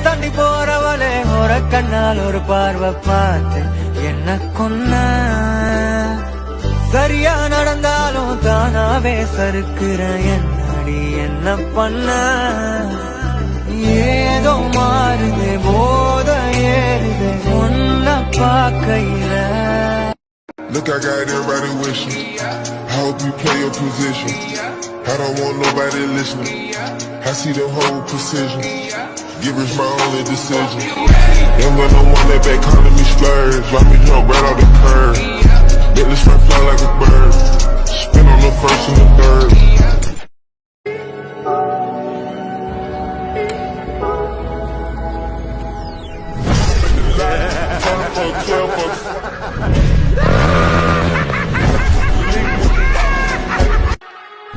தாண்டி போறவளே ஒரு கண்ணால் ஒரு பார்வை பார்த்து என்ன கொன்ன சரியா நடந்தாலும் தானாவே சறுக்குற என்னடி என்ன பண்ண ஏதோ மாறுது போத ஏறுது ஒன்ன பார்க்கையில. Look, I got everybody wishing. I hope you play your position. I don't want nobody listening. I see the whole precision. Give us my only decision. Then when I want that back, calling me splurge. Watch me jump right off the curb. Let this one fly like a bird. Spin on the first and the third.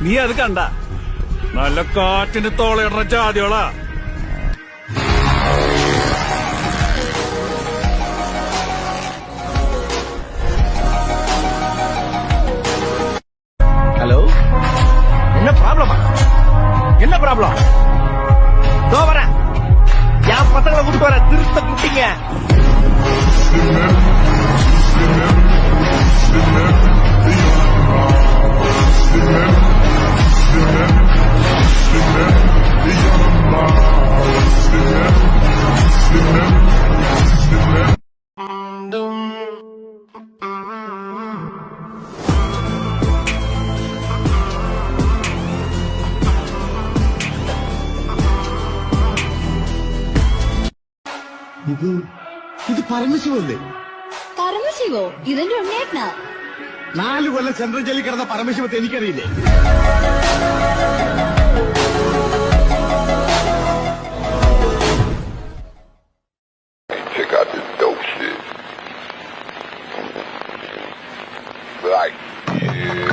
നീ അത് കണ്ട നല്ല കാറ്റിന് തോളയിടുന്ന ജാതിയോളാ. Hello, என்ன ப்ராப்ளமா? என்ன problem? தோ வரேன். என் பசங்களை கூப்பிட்டு வர திருத்த குட்டிங்க. ഇത് പരമശിവല്ലേ? പരമശിവോ? ഇതെന്റെ ഉണ്ണേട്ടനാ. 4 കൊല്ലം സെൻട്രൽ ജയിലിൽ കിടന്ന പരമശിവത്തെ എനിക്കറിയില്ലേ? Check out this dope shit. Like, yeah.